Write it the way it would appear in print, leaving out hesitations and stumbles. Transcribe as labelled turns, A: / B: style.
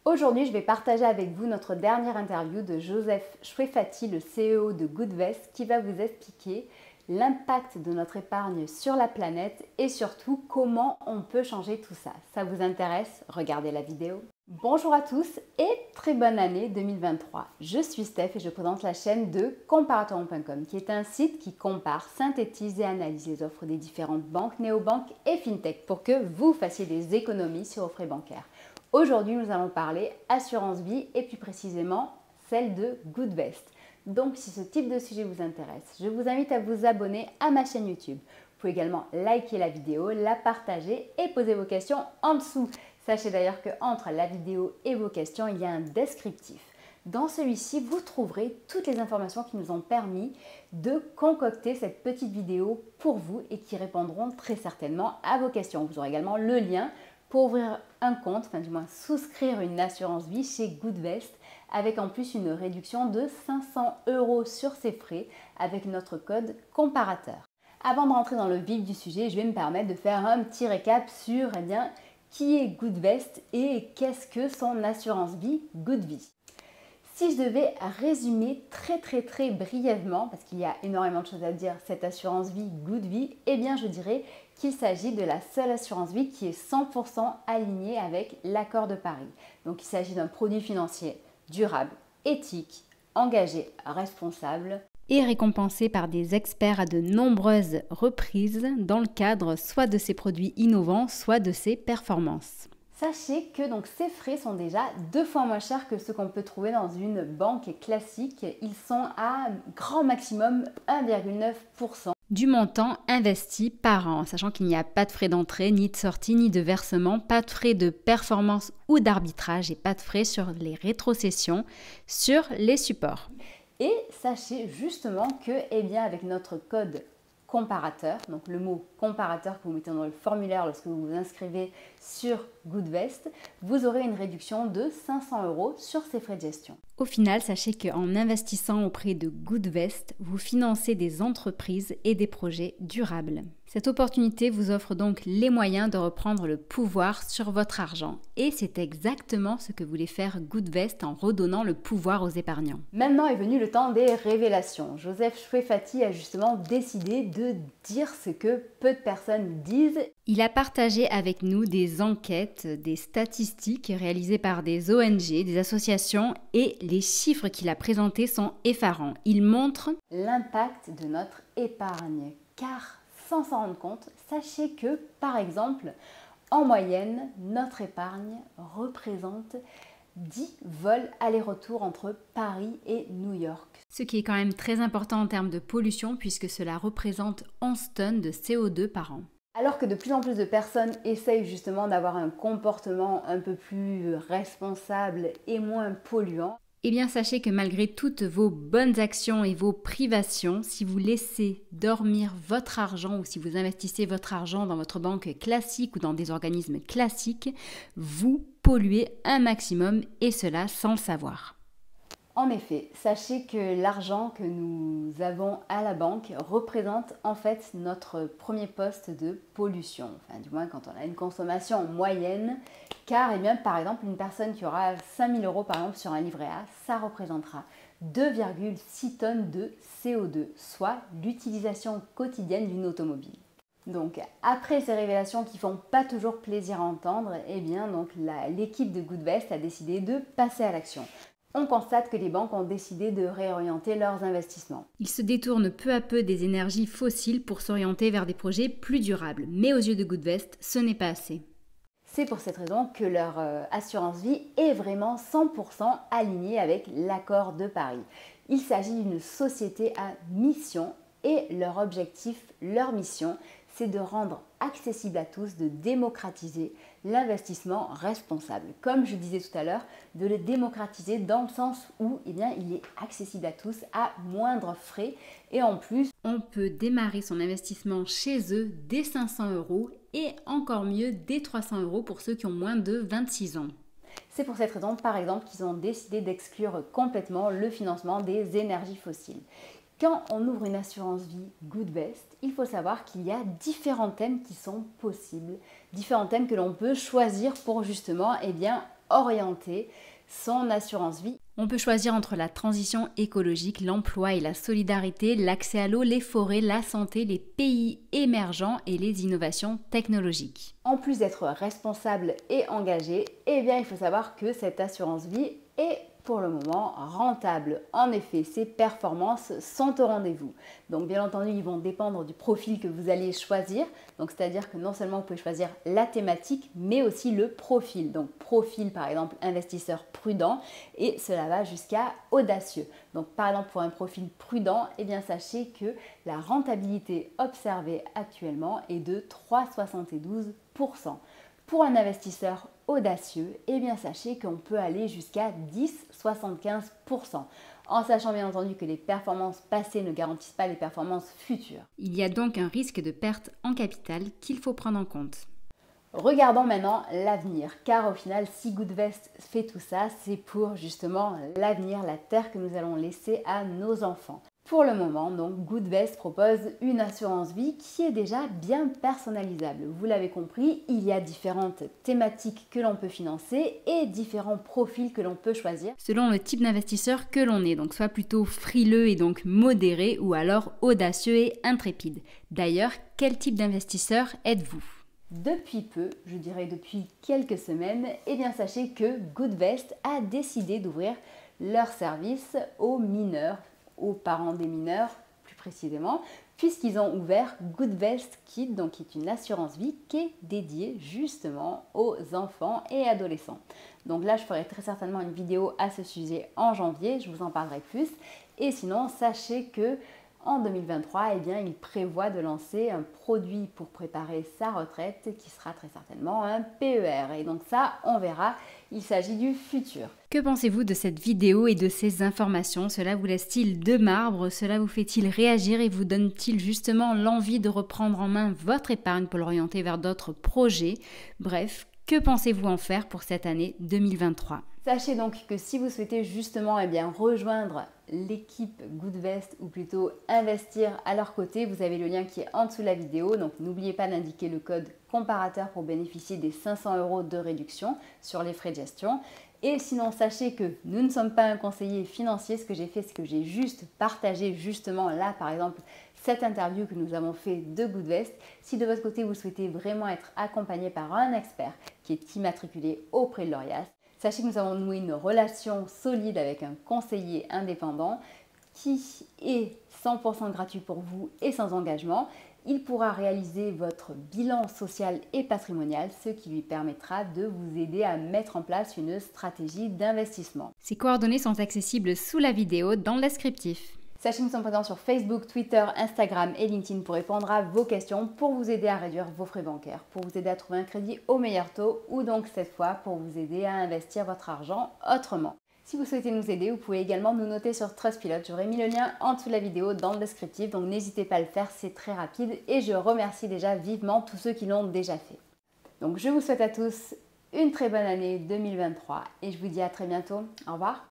A: Aujourd'hui, je vais partager avec vous notre dernière interview de Joseph Chouefati, le CEO de Goodvest, qui va vous expliquer l'impact de notre épargne sur la planète et surtout comment on peut changer tout ça. Ça vous intéresse? Regardez la vidéo. Bonjour à tous et très bonne année 2023. Je suis Steph et je présente la chaîne de Comparaton.com qui est un site qui compare, synthétise et analyse les offres des différentes banques, néobanques et fintech pour que vous fassiez des économies sur vos frais bancaires. Aujourd'hui, nous allons parler assurance vie et plus précisément celle de Goodvest. Donc, si ce type de sujet vous intéresse, je vous invite à vous abonner à ma chaîne YouTube. Vous pouvez également liker la vidéo, la partager et poser vos questions en dessous. Sachez d'ailleurs qu'entre la vidéo et vos questions, il y a un descriptif. Dans celui-ci, vous trouverez toutes les informations qui nous ont permis de concocter cette petite vidéo pour vous et qui répondront très certainement à vos questions. Vous aurez également le lien pour ouvrir un compte, enfin du moins souscrire une assurance vie chez Goodvest avec en plus une réduction de 500 € sur ses frais avec notre code comparateur. Avant de rentrer dans le vif du sujet, je vais me permettre de faire un petit récap sur qui est Goodvest et qu'est-ce que son assurance vie Goodvie. Si je devais résumer très brièvement, parce qu'il y a énormément de choses à dire, cette assurance vie Goodvie, eh bien je dirais qu'il s'agit de la seule assurance vie qui est 100% alignée avec l'accord de Paris. Donc il s'agit d'un produit financier durable, éthique, engagé, responsable et récompensé par des experts à de nombreuses reprises dans le cadre soit de ses produits innovants, soit de ses performances. Sachez que donc ces frais sont déjà 2 fois moins chers que ceux qu'on peut trouver dans une banque classique. Ils sont à grand maximum 1,9% du montant investi par an, sachant qu'il n'y a pas de frais d'entrée, ni de sortie, ni de versement, pas de frais de performance ou d'arbitrage et pas de frais sur les rétrocessions sur les supports. Et sachez justement que, avec notre code comparateur, donc le mot comparateur que vous mettez dans le formulaire lorsque vous vous inscrivez sur Goodvest, vous aurez une réduction de 500 € sur ces frais de gestion. Au final, sachez qu'en investissant auprès de Goodvest, vous financez des entreprises et des projets durables. Cette opportunité vous offre donc les moyens de reprendre le pouvoir sur votre argent. Et c'est exactement ce que voulait faire Goodvest en redonnant le pouvoir aux épargnants. Maintenant est venu le temps des révélations. Joseph Chouefati a justement décidé de dire ce que peu de personnes disent. Il a partagé avec nous des enquêtes, des statistiques réalisées par des ONG, des associations et les chiffres qu'il a présentés sont effarants. Il montre l'impact de notre épargne car sans s'en rendre compte, sachez que par exemple, en moyenne, notre épargne représente 10 vols aller-retour entre Paris et New York. Ce qui est quand même très important en termes de pollution puisque cela représente 11 tonnes de CO2 par an. Alors que de plus en plus de personnes essayent justement d'avoir un comportement un peu plus responsable et moins polluant, eh bien sachez que malgré toutes vos bonnes actions et vos privations, si vous laissez dormir votre argent ou si vous investissez votre argent dans votre banque classique ou dans des organismes classiques, vous polluez un maximum et cela sans le savoir. En effet, sachez que l'argent que nous avons à la banque représente en fait notre premier poste de pollution, enfin du moins quand on a une consommation moyenne, car par exemple une personne qui aura 5 000 € par exemple sur un livret A, ça représentera 2,6 tonnes de CO2, soit l'utilisation quotidienne d'une automobile. Donc après ces révélations qui font pas toujours plaisir à entendre, l'équipe de Goodvest a décidé de passer à l'action. On constate que les banques ont décidé de réorienter leurs investissements. Ils se détournent peu à peu des énergies fossiles pour s'orienter vers des projets plus durables. Mais aux yeux de Goodvest, ce n'est pas assez. C'est pour cette raison que leur assurance vie est vraiment 100% alignée avec l'accord de Paris. Il s'agit d'une société à mission et leur objectif, leur mission, c'est de rendre accessible à tous, de démocratiser l'investissement responsable. Comme je disais tout à l'heure, de le démocratiser dans le sens où il est accessible à tous à moindre frais et en plus, on peut démarrer son investissement chez eux dès 500 € et encore mieux dès 300 € pour ceux qui ont moins de 26 ans. C'est pour cette raison, par exemple, qu'ils ont décidé d'exclure complètement le financement des énergies fossiles. Quand on ouvre une assurance vie Goodvest, il faut savoir qu'il y a différents thèmes qui sont possibles, différents thèmes que l'on peut choisir pour justement orienter son assurance vie.
B: On peut choisir entre la transition écologique, l'emploi et la solidarité, l'accès à l'eau, les forêts, la santé, les pays émergents et les innovations technologiques.
A: En plus d'être responsable et engagé, eh bien il faut savoir que cette assurance vie est pour le moment rentable. En effet, ses performances sont au rendez-vous. Donc bien entendu, ils vont dépendre du profil que vous allez choisir. Donc c'est-à-dire que non seulement vous pouvez choisir la thématique, mais aussi le profil. Donc profil par exemple investisseur prudent et cela va jusqu'à audacieux. Donc par exemple pour un profil prudent, eh bien sachez que la rentabilité observée actuellement est de 3,72%. Pour un investisseur audacieux, eh bien sachez qu'on peut aller jusqu'à 10,75%, en sachant bien entendu que les performances passées ne garantissent pas les performances futures.
B: Il y a donc un risque de perte en capital qu'il faut prendre en compte.
A: Regardons maintenant l'avenir, car au final, si Goodvest fait tout ça, c'est pour justement l'avenir, la terre que nous allons laisser à nos enfants. Pour le moment, donc, Goodvest propose une assurance vie qui est déjà bien personnalisable. Vous l'avez compris, il y a différentes thématiques que l'on peut financer et différents profils que l'on peut choisir
B: selon le type d'investisseur que l'on est, donc soit plutôt frileux et donc modéré ou alors audacieux et intrépide. D'ailleurs, quel type d'investisseur êtes-vous ?
A: Depuis peu, je dirais depuis quelques semaines, eh bien sachez que Goodvest a décidé d'ouvrir leur service aux mineurs, aux parents des mineurs plus précisément, puisqu'ils ont ouvert Goodvest Kids, donc qui est une assurance vie qui est dédiée justement aux enfants et adolescents. Donc là, je ferai très certainement une vidéo à ce sujet en janvier, je vous en parlerai plus. Et sinon, sachez que en 2023, eh bien, il prévoit de lancer un produit pour préparer sa retraite qui sera très certainement un PER. Et donc ça, on verra, il s'agit du futur.
B: Que pensez-vous de cette vidéo et de ces informations? Cela vous laisse-t-il de marbre? Cela vous fait-il réagir et vous donne-t-il justement l'envie de reprendre en main votre épargne pour l'orienter vers d'autres projets? Bref, que pensez-vous en faire pour cette année 2023?
A: Sachez donc que si vous souhaitez justement rejoindre l'équipe Goodvest ou plutôt investir à leur côté, vous avez le lien qui est en dessous de la vidéo. Donc n'oubliez pas d'indiquer le code comparateur pour bénéficier des 500 € de réduction sur les frais de gestion. Et sinon, sachez que nous ne sommes pas un conseiller financier. Ce que j'ai fait, c'est que j'ai juste partagé justement là, par exemple, cette interview que nous avons fait de Goodvest. Si de votre côté, vous souhaitez vraiment être accompagné par un expert qui est immatriculé auprès de l'ORIAS, sachez que nous avons noué une relation solide avec un conseiller indépendant qui est 100% gratuit pour vous et sans engagement. Il pourra réaliser votre bilan social et patrimonial, ce qui lui permettra de vous aider à mettre en place une stratégie d'investissement.
B: Ces coordonnées sont accessibles sous la vidéo dans le descriptif.
A: Sachez que nous sommes présents sur Facebook, Twitter, Instagram et LinkedIn pour répondre à vos questions, pour vous aider à réduire vos frais bancaires, pour vous aider à trouver un crédit au meilleur taux ou donc cette fois pour vous aider à investir votre argent autrement. Si vous souhaitez nous aider, vous pouvez également nous noter sur Trustpilot. J'aurai mis le lien en dessous de la vidéo dans le descriptif, donc n'hésitez pas à le faire, c'est très rapide et je remercie déjà vivement tous ceux qui l'ont déjà fait. Donc je vous souhaite à tous une très bonne année 2023 et je vous dis à très bientôt. Au revoir.